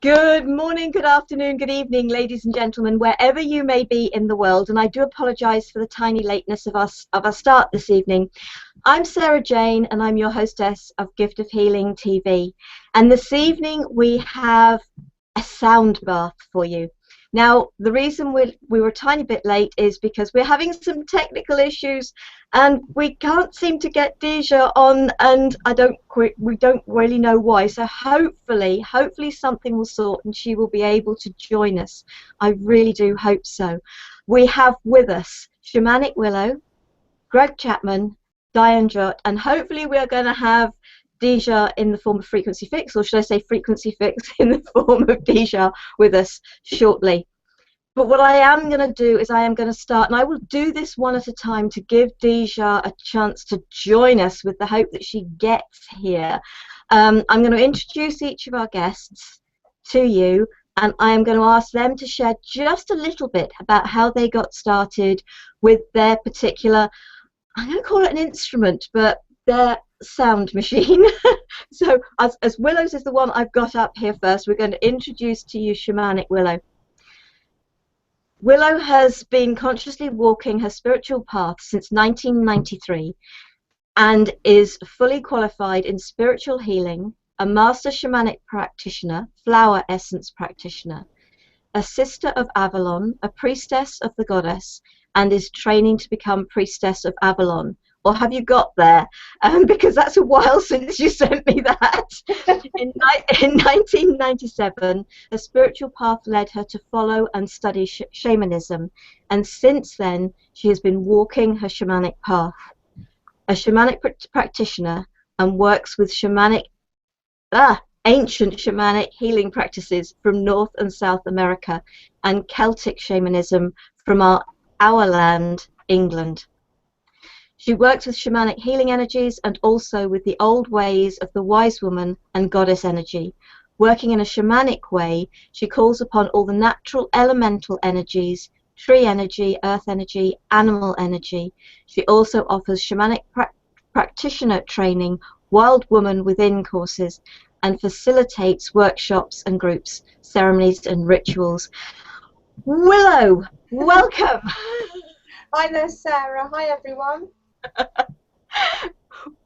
Good morning, good afternoon, good evening, ladies and gentlemen, wherever you may be in the world. And I do apologise for the tiny lateness of our start this evening. I'm Sarah Jane, and I'm your hostess of Gift of Healing TV. And this evening we have a sound bath for you. Now, the reason we were a tiny bit late is because we're having some technical issues and we can't seem to get diZsa on, and we don't really know why. So hopefully something will sort and she will be able to join us. I really do hope so. We have with us Shamanic Willow, Gregg Chapman, Dhyanjot, and hopefully we are going to have diZsa in the form of Frequency Fix, or should I say Frequency Fix in the form of diZsa with us shortly. But what I am going to do is I am going to start, and I will do this one at a time to give diZsa a chance to join us with the hope that she gets here. I'm going to introduce each of our guests to you, and I am going to ask them to share just a little bit about how they got started with their particular, I'm going to call it an instrument, but their sound machine. So as Willow's is the one I've got up here first, we're going to introduce to you Shamanic Willow. Willow has been consciously walking her spiritual path since 1993 and is fully qualified in spiritual healing, a master shamanic practitioner, flower essence practitioner, a sister of Avalon, a priestess of the goddess, and is training to become priestess of Avalon. Or have you got there? Because that's a while since you sent me that. In 1997, a spiritual path led her to follow and study shamanism, and since then she has been walking her shamanic path. A shamanic practitioner and works with ancient shamanic healing practices from North and South America and Celtic shamanism from our land, England. She works with shamanic healing energies and also with the old ways of the wise woman and goddess energy. Working in a shamanic way, she calls upon all the natural elemental energies, tree energy, earth energy, animal energy. She also offers shamanic practitioner training, wild woman within courses, and facilitates workshops and groups, ceremonies and rituals. Willow, welcome. Hi there, Sarah. Hi, everyone.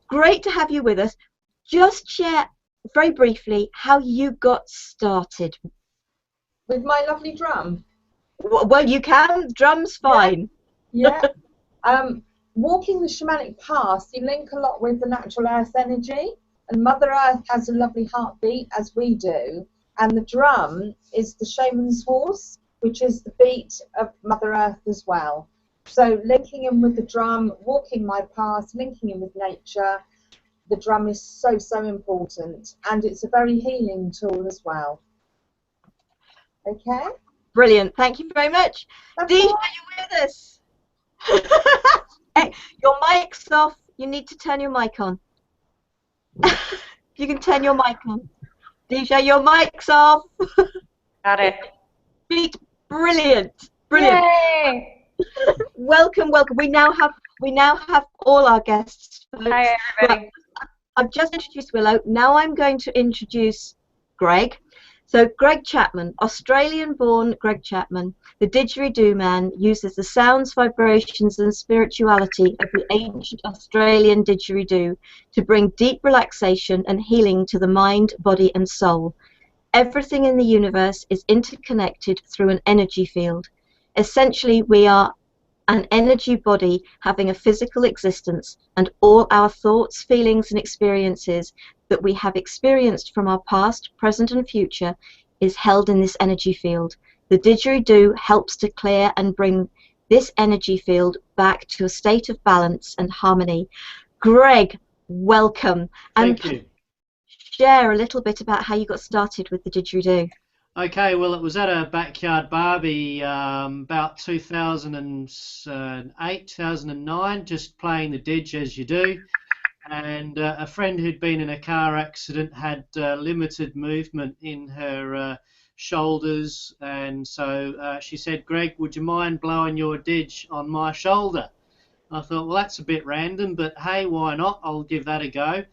Great to have you with us. Just share very briefly how you got started. With my lovely drum. Well, you can. Drum's fine. Yeah. Walking the shamanic path, you link a lot with the natural earth energy, and Mother Earth has a lovely heartbeat, as we do, and the drum is the shaman's horse, which is the beat of Mother Earth as well. So linking in with the drum, walking my path, linking in with nature, the drum is so important, and it's a very healing tool as well. Okay? Brilliant. Thank you very much. diZsa, are you with us? Hey, your mic's off. You need to turn your mic on. You can turn your mic on. diZsa, your mic's off. Got it. Brilliant. Yay! Welcome. We now have all our guests. Hi, everybody. I've just introduced Willow. Now I'm going to introduce Gregg. So Gregg Chapman, Australian-born Gregg Chapman, the didgeridoo man, uses the sounds, vibrations and spirituality of the ancient Australian didgeridoo to bring deep relaxation and healing to the mind, body and soul. Everything in the universe is interconnected through an energy field. Essentially, we are an energy body having a physical existence, and all our thoughts, feelings and experiences that we have experienced from our past, present and future is held in this energy field. The didgeridoo helps to clear and bring this energy field back to a state of balance and harmony. Gregg, welcome. Thank you. Share a little bit about how you got started with the didgeridoo. Okay, well, it was at a backyard barbie about 2008, 2009, just playing the didge as you do. And a friend who'd been in a car accident had limited movement in her shoulders, and so she said, "Gregg, would you mind blowing your didge on my shoulder?" I thought, well, that's a bit random, but hey, why not? I'll give that a go.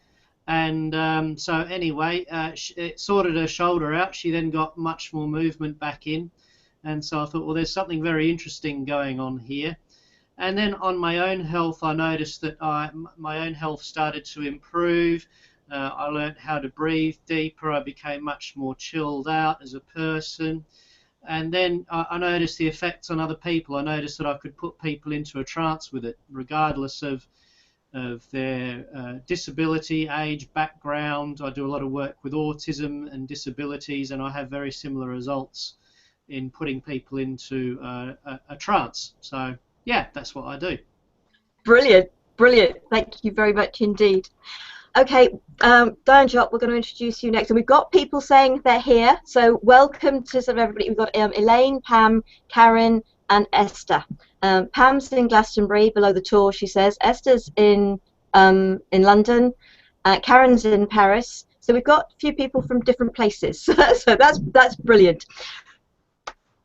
And so anyway, it sorted her shoulder out. She then got much more movement back in. And so I thought, well, there's something very interesting going on here. And then on my own health, I noticed that my own health started to improve. I learned how to breathe deeper. I became much more chilled out as a person. And then I noticed the effects on other people. I noticed that I could put people into a trance with it, regardless of their disability, age, background. I do a lot of work with autism and disabilities, and I have very similar results in putting people into a trance. So yeah, that's what I do. Brilliant, brilliant. Thank you very much indeed. Okay, Dhyanjot, we're going to introduce you next, and we've got people saying they're here. So welcome to sort of everybody. We've got Elaine, Pam, Karen, and Esther. Pam's in Glastonbury, below the tour, she says. Esther's in London. Karen's in Paris. So we've got a few people from different places. So that's brilliant.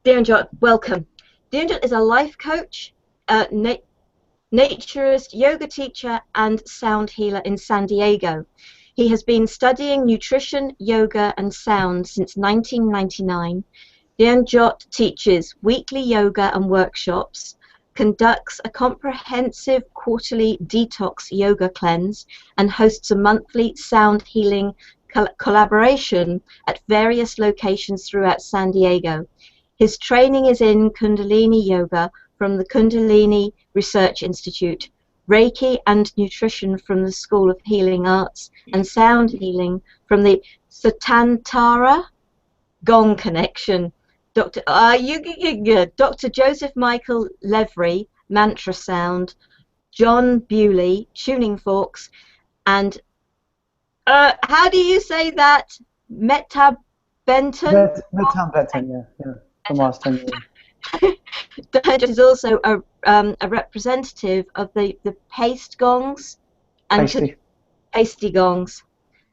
Dhyanjot, welcome. Dhyanjot is a life coach, naturist, yoga teacher, and sound healer in San Diego. He has been studying nutrition, yoga, and sound since 1999. Dhyanjot teaches weekly yoga and workshops, conducts a comprehensive quarterly detox yoga cleanse, and hosts a monthly sound healing collaboration at various locations throughout San Diego. His training is in Kundalini Yoga from the Kundalini Research Institute, Reiki and Nutrition from the School of Healing Arts, and Sound Healing from the Satantara Gong Connection. Dr. Joseph Michael Levry, Mantra Sound, John Bewley, Tuning Forks, and how do you say that? Metab Benton? Metab Benton, yeah. From last 10 years. Dhyanjot is also a representative of the paste gongs and pasty gongs,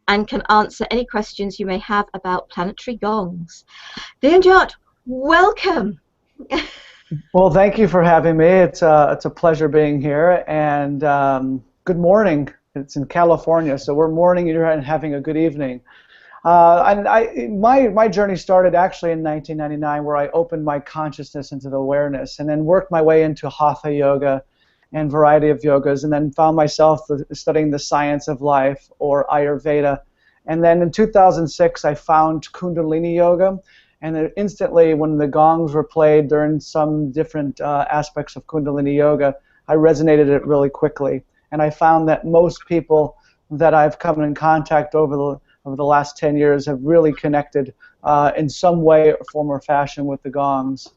and can answer any questions you may have about planetary gongs. Dhyanjot, welcome. Well, thank you for having me. It's a pleasure being here, and good morning. It's in California, so we're morning and you're having a good evening. And my journey started actually in 1999, where I opened my consciousness into the awareness, and then worked my way into Hatha yoga and variety of yogas, and then found myself studying the science of life, or Ayurveda. And then in 2006, I found Kundalini yoga, and then instantly, when the gongs were played during some different aspects of Kundalini yoga, I resonated it really quickly. And I found that most people that I've come in contact over the last 10 years have really connected in some way, form, or fashion with the gongs.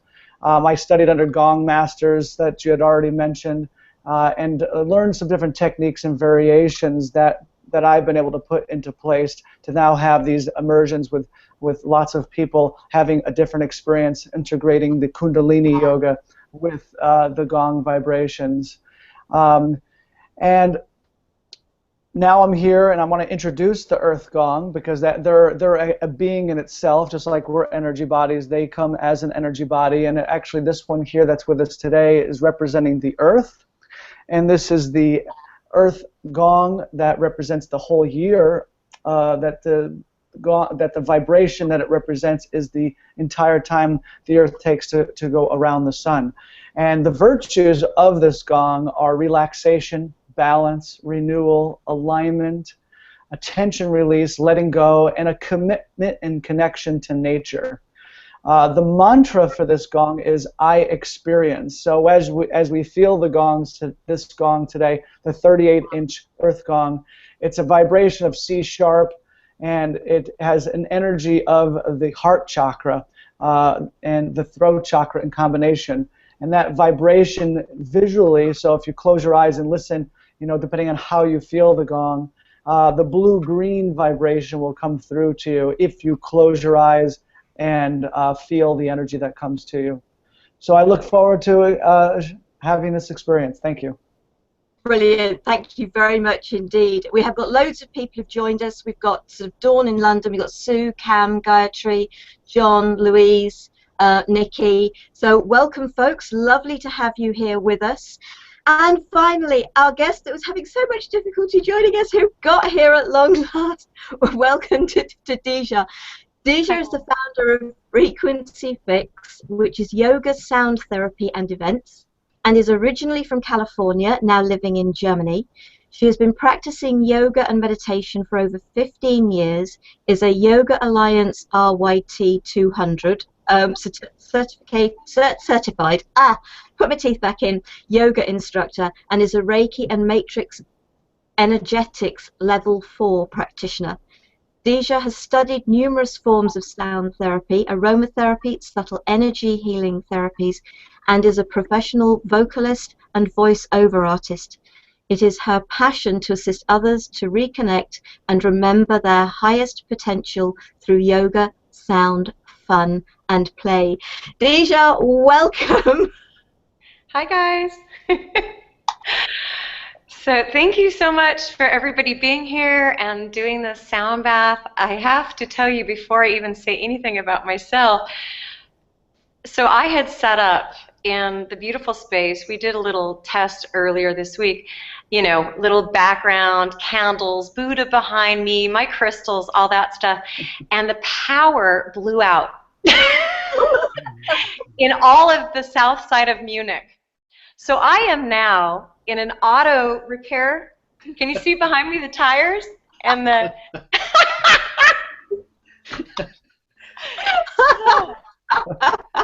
I studied under gong masters that you had already mentioned, and learned some different techniques and variations that I've been able to put into place to now have these immersions with lots of people having a different experience, integrating the Kundalini yoga with the gong vibrations. And now I'm here, and I want to introduce the Earth Gong, because they're a being in itself, just like we're energy bodies. They come as an energy body, and actually this one here that's with us today is representing the Earth, and this is the Earth Gong that represents the whole year. That the vibration that it represents is the entire time the Earth takes to go around the sun, and the virtues of this gong are relaxation, balance, renewal, alignment, attention release, letting go, and a commitment and connection to nature. The mantra for this gong is I experience. So as we feel the gongs, this gong today, the 38-inch Earth Gong, it's a vibration of C sharp, and it has an energy of the heart chakra and the throat chakra in combination. And that vibration visually, so if you close your eyes and listen, depending on how you feel the gong, the blue-green vibration will come through to you if you close your eyes and feel the energy that comes to you. So I look forward to having this experience. Thank you. Brilliant. Thank you very much indeed. We have got loads of people who've joined us. We've got sort of Dawn in London. We've got Sue, Cam, Gayatri, John, Louise, Nikki. So welcome, folks. Lovely to have you here with us. And finally, our guest that was having so much difficulty joining us, who got here at long last. Welcome to diZsa. diZsa is the founder of Frequency Fix, which is yoga, sound therapy, and events, and is originally from California, now living in Germany. She has been practicing yoga and meditation for over 15 years, is a Yoga Alliance RYT 200 certified, put my teeth back in, yoga instructor, and is a Reiki and Matrix Energetics Level 4 practitioner. diZsa has studied numerous forms of sound therapy, aromatherapy, subtle energy healing therapies, and is a professional vocalist and voice-over artist. It is her passion to assist others to reconnect and remember their highest potential through yoga, sound, fun, and play. diZsa, welcome. Hi, guys. So thank you so much for everybody being here and doing this sound bath. I have to tell you before I even say anything about myself, so I had set up in the beautiful space, we did a little test earlier this week, you know, little background, candles, Buddha behind me, my crystals, all that stuff, and the power blew out in all of the south side of Munich. So I am now in an auto repair. Can you see behind me the tires and the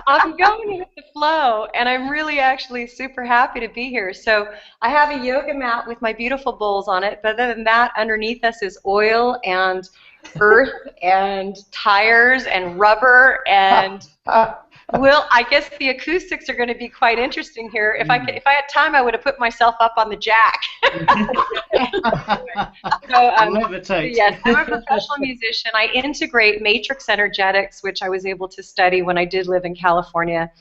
I'm going with the flow, and I'm really actually super happy to be here. So I have a yoga mat with my beautiful bowls on it, but other than that, underneath us is oil and earth and tires and rubber and well, I guess the acoustics are going to be quite interesting here. If I had time, I would have put myself up on the jack. Yes, I'm a professional musician. I integrate matrix energetics, which I was able to study when I did live in California.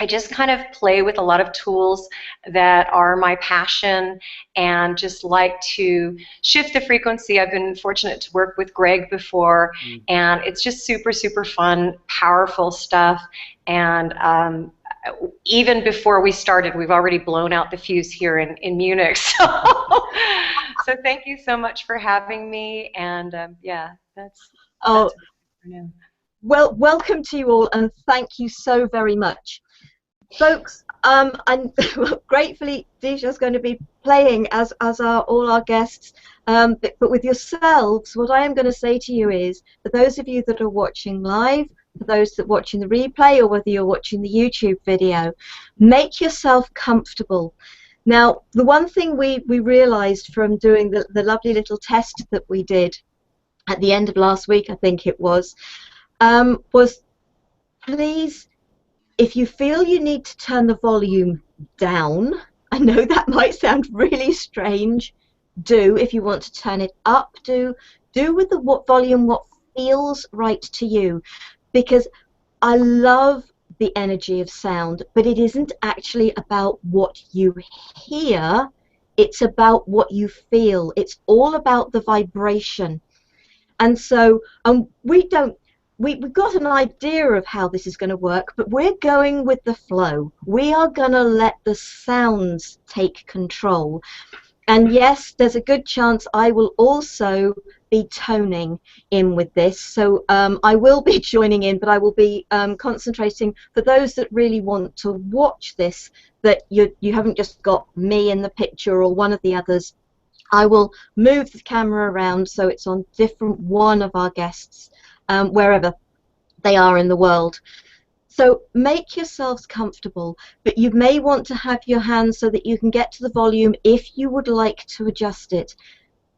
I just kind of play with a lot of tools that are my passion and just like to shift the frequency. I've been fortunate to work with Gregg before, and it's just super, super fun, powerful stuff. And even before we started, we've already blown out the fuse here in Munich. So thank you so much for having me. And yeah, that's for now. Well, welcome to you all, and thank you so very much. Folks, and gratefully diZsa's going to be playing as are all our guests, but with yourselves, what I am going to say to you is, for those of you that are watching live, for those that are watching the replay, or whether you're watching the YouTube video, make yourself comfortable. Now, the one thing we realized from doing the lovely little test that we did at the end of last week, I think it was please, if you feel you need to turn the volume down, I know that might sound really strange, do. If you want to turn it up, do with the volume what feels right to you, because I love the energy of sound, but it isn't actually about what you hear, it's about what you feel. It's all about the vibration. And so we've got an idea of how this is going to work, but we're going with the flow. We are going to let the sounds take control. And yes, there's a good chance I will also be toning in with this. So I will be joining in, but I will be concentrating for those that really want to watch this, that you haven't just got me in the picture or one of the others. I will move the camera around so it's on different one of our guests. Wherever they are in the world. So make yourselves comfortable, but you may want to have your hands so that you can get to the volume if you would like to adjust it.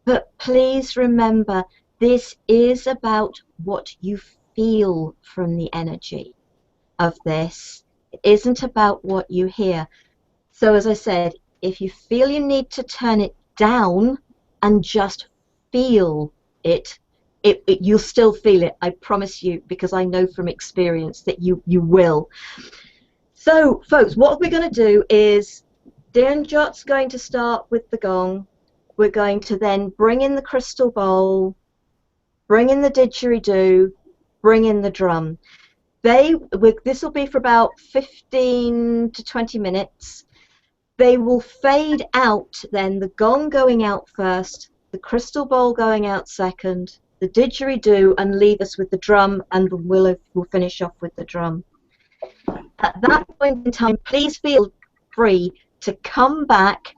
But please remember, this is about what you feel from the energy of this. It isn't about what you hear. So as I said, if you feel you need to turn it down and just feel it, you'll still feel it, I promise you, because I know from experience that you will. So, folks, what we're going to do is Dhyanjot's going to start with the gong. We're going to then bring in the crystal bowl, bring in the didgeridoo, bring in the drum. This will be for about 15 to 20 minutes. they will fade out then, the gong going out first, the crystal bowl going out second, the didgeridoo, and leave us with the drum, and the Willow will finish off with the drum. At that point in time, please feel free to come back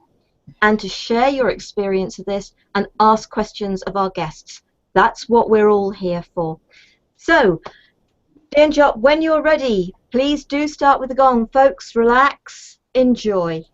and to share your experience of this and ask questions of our guests. That's what we're all here for. So, Dhyanjot, when you're ready, please do start with the gong. Folks, relax, enjoy.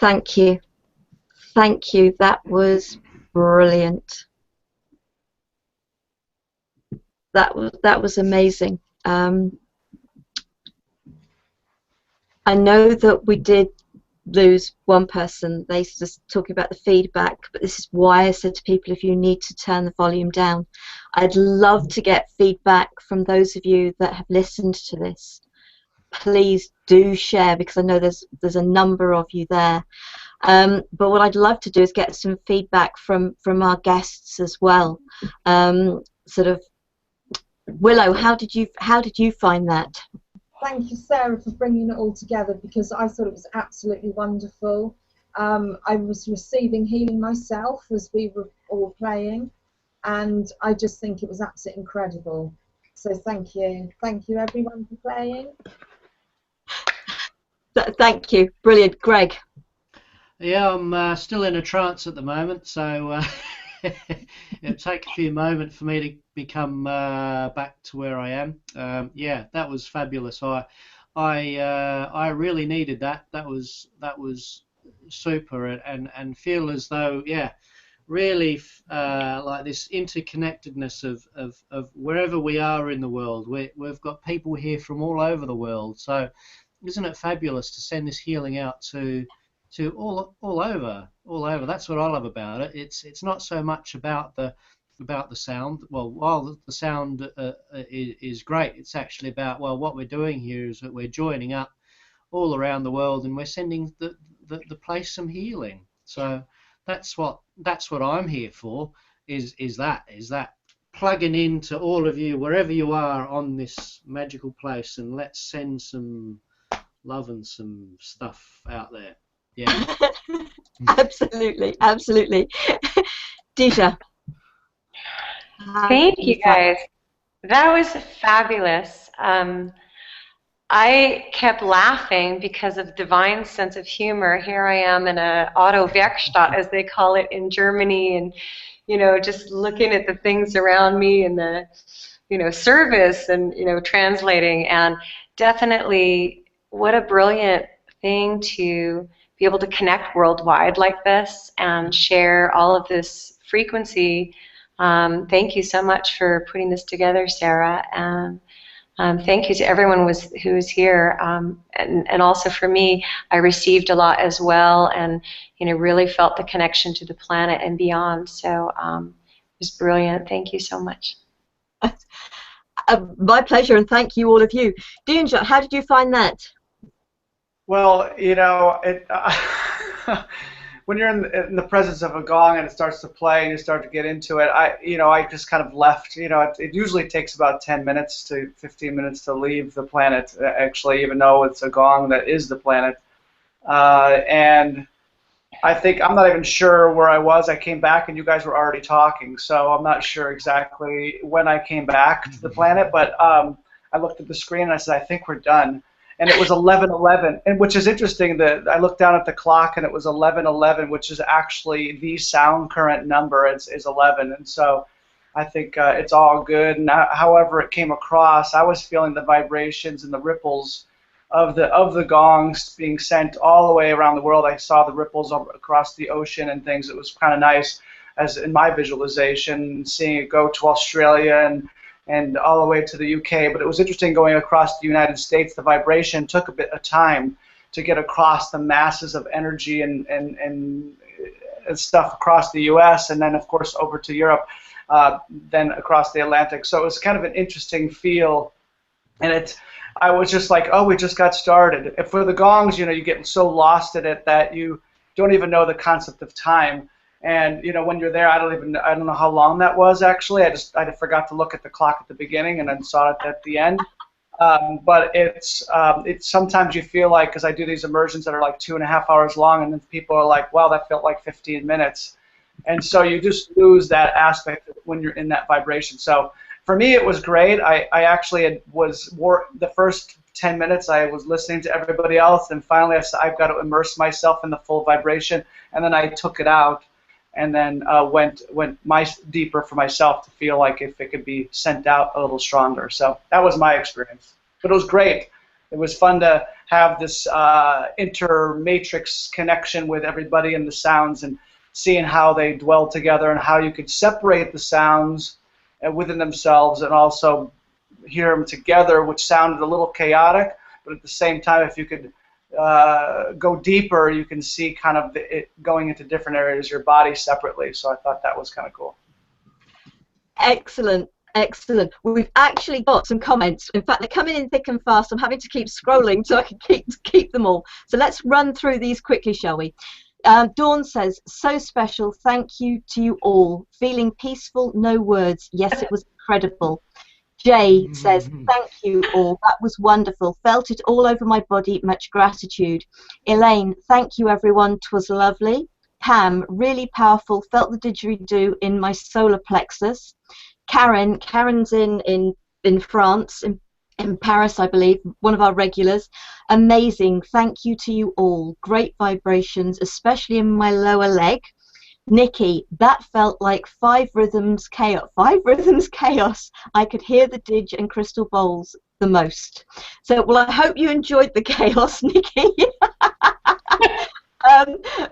Thank you. Thank you. That was brilliant. That was amazing. I know that we did lose one person. They just talking about the feedback, but this is why I said to people, if you need to turn the volume down, I'd love to get feedback from those of you that have listened to this. Please do share, because I know there's a number of you there. But what I'd love to do is get some feedback from our guests as well. Sort of, Willow, how did you find that? Thank you, Sarah, for bringing it all together, because I thought it was absolutely wonderful. I was receiving healing myself as we were all playing, and I just think it was absolutely incredible. So thank you everyone for playing. Thank you, brilliant. Greg? Yeah, I'm still in a trance at the moment, so it'll take a few moments for me to become back to where I am. Yeah, that was fabulous. I really needed that. That was super, and feel as though, yeah, really like this interconnectedness of wherever we are in the world. We've got people here from all over the world. So isn't it fabulous to send this healing out to all over? That's what I love about it. It's not so much about the sound. Well, while the sound is great, it's actually about, well, what we're doing here is that we're joining up all around the world, and we're sending the place some healing. So that's what I'm here for. Is that plugging into all of you wherever you are on this magical place, and let's send some love and some stuff out there. Yeah. Absolutely. diZsa. Thank you, guys. That was fabulous. I kept laughing because of divine sense of humor. Here I am in a Auto-Werkstatt, as they call it in Germany, and just looking at the things around me and the service and translating, and definitely what a brilliant thing to be able to connect worldwide like this and share all of this frequency. Thank you so much for putting this together, Sara. Thank you to everyone who was here, and also for me, I received a lot as well, and really felt the connection to the planet and beyond. So it was brilliant. Thank you so much. My pleasure, and thank you, all of you. Dhyanjot, how did you find that? Well, when you're in the presence of a gong and it starts to play and you start to get into it, I just kind of left. It usually takes about 10 minutes to 15 minutes to leave the planet, actually, even though it's a gong that is the planet. And I think, I'm not even sure where I was. I came back and you guys were already talking, so I'm not sure exactly when I came back to the planet, but I looked at the screen and I said, I think we're done. And it was 11:11, and which is interesting that I looked down at the clock and it was 11:11, which is actually the sound current number is 11, and so I think it's all good. And however it came across, I was feeling the vibrations and the ripples of the gongs being sent all the way around the world. I saw the ripples across the ocean and things. It was kind of nice, as in my visualization, seeing it go to Australia and all the way to the UK. But it was interesting going across the United States. The vibration took a bit of time to get across the masses of energy and stuff across the US, and then of course over to Europe, then across the Atlantic. So it was kind of an interesting feel, and I was just like, oh, we just got started. And for the gongs, you get so lost in it that you don't even know the concept of time. And when you're there, I don't know how long that was actually. I forgot to look at the clock at the beginning and then saw it at the end. But it's sometimes you feel like, because I do these immersions that are like 2.5 hours long, and then people are like, wow, that felt like 15 minutes. And so you just lose that aspect when you're in that vibration. So for me, it was great. I actually the first 10 minutes I was listening to everybody else, and finally I said, I've got to immerse myself in the full vibration, and then I took it out. And then went deeper for myself to feel like if it could be sent out a little stronger. So that was my experience. But it was great. It was fun to have this inter-matrix connection with everybody and the sounds, and seeing how they dwell together and how you could separate the sounds within themselves and also hear them together, which sounded a little chaotic. But at the same time, if you could go deeper, you can see kind of it going into different areas of your body separately. So I thought that was kind of cool. Excellent, excellent. We've actually got some comments. In fact, they're coming in thick and fast. I'm having to keep scrolling so I can keep them all. So let's run through these quickly, shall we? Dawn says, so special. Thank you to you all. Feeling peaceful, no words. Yes, it was incredible. Jay says, thank you all. That was wonderful. Felt it all over my body. Much gratitude. Elaine, thank you, everyone. 'Twas lovely. Pam, really powerful. Felt the didgeridoo in my solar plexus. Karen's in France, in Paris, I believe, one of our regulars. Amazing. Thank you to you all. Great vibrations, especially in my lower leg. Nikki, that felt like 5 rhythms chaos. 5 rhythms chaos. I could hear the didge and crystal bowls the most. So, well, I hope you enjoyed the chaos, Nikki.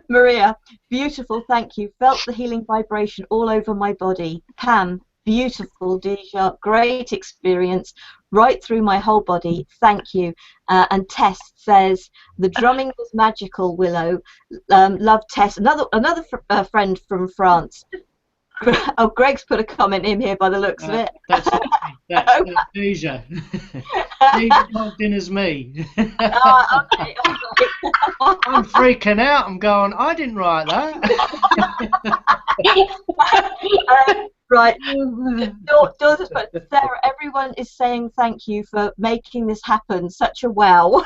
Maria, beautiful, thank you. Felt the healing vibration all over my body. Pam, beautiful, diZsa, great experience right through my whole body. Thank you. And Tess says the drumming was magical. Willow, love Tess. Another friend from France. Oh, Greg's put a comment in here by the looks of it. That's diZsa. diZsa logged in as me. Okay. I'm freaking out. I'm going, I didn't write that. Right. Sarah, everyone is saying thank you for making this happen. Such a wow.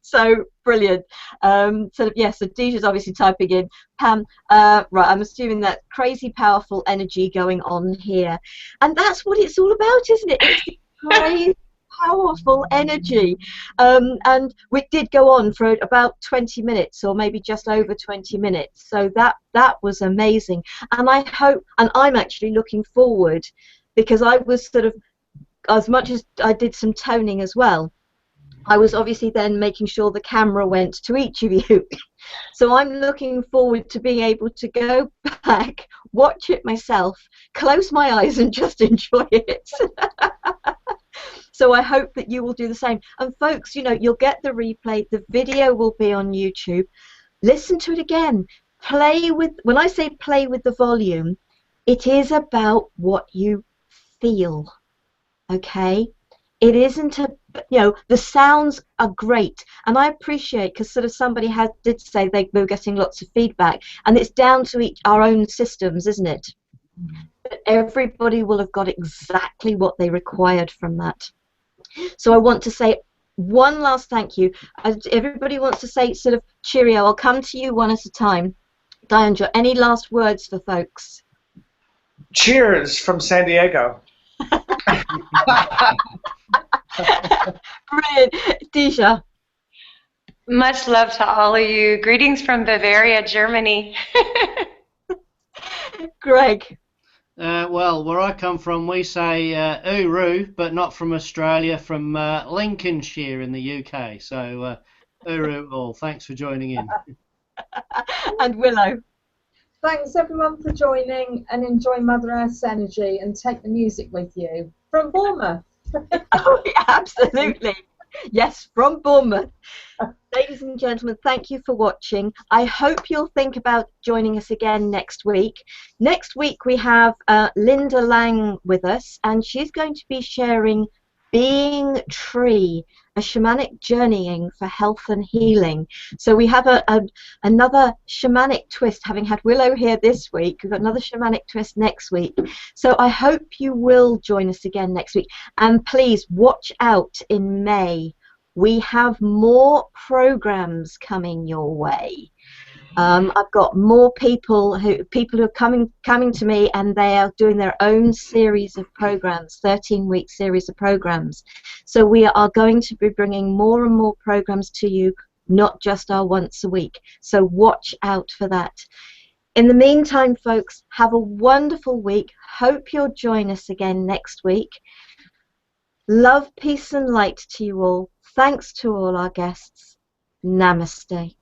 So brilliant. So DJ's obviously typing in. Pam, right, I'm assuming that crazy powerful energy going on here. And that's what it's all about, isn't it? It's crazy powerful energy. And we did go on for about 20 minutes or maybe just over 20 minutes. So that was amazing. And I hope, and I'm actually looking forward, because I was sort of, as much as I did some toning as well, I was obviously then making sure the camera went to each of you. So I'm looking forward to being able to go back, watch it myself, close my eyes and just enjoy it. So I hope that you will do the same. And folks, you know, you'll get the replay. The video will be on YouTube. Listen to it again. Play with, when I say play with the volume, it is about what you feel, okay? It isn't a, you know, the sounds are great, and I appreciate, because sort of somebody did say they were getting lots of feedback, and it's down to our own systems, isn't it? But everybody will have got exactly what they required from that. So I want to say one last thank you. Everybody wants to say sort of cheerio. I'll come to you one at a time. Dhyanjot, any last words for folks? Cheers from San Diego. Brilliant. diZsa. Much love to all of you. Greetings from Bavaria, Germany. Gregg. Well, where I come from, we say Uru, but not from Australia, from Lincolnshire in the UK. So, Uru all. Thanks for joining in. And Willow. Thanks everyone for joining, and enjoy Mother Earth's energy and take the music with you. From Bournemouth. Oh, yeah, absolutely. Yes, from Bournemouth. Ladies and gentlemen, thank you for watching. I hope you'll think about joining us again next week. Next week we have Linda Lang with us, and she's going to be sharing Being Tree, a shamanic journeying for health and healing. So we have another shamanic twist, having had Willow here this week. We've got another shamanic twist next week. So I hope you will join us again next week. And please watch out in May. We have more programs coming your way. I've got more people who are coming to me, and they are doing their own series of programs, 13-week series of programs. So we are going to be bringing more and more programs to you, not just our once a week. So watch out for that. In the meantime, folks, have a wonderful week. Hope you'll join us again next week. Love, peace, and light to you all. Thanks to all our guests. Namaste.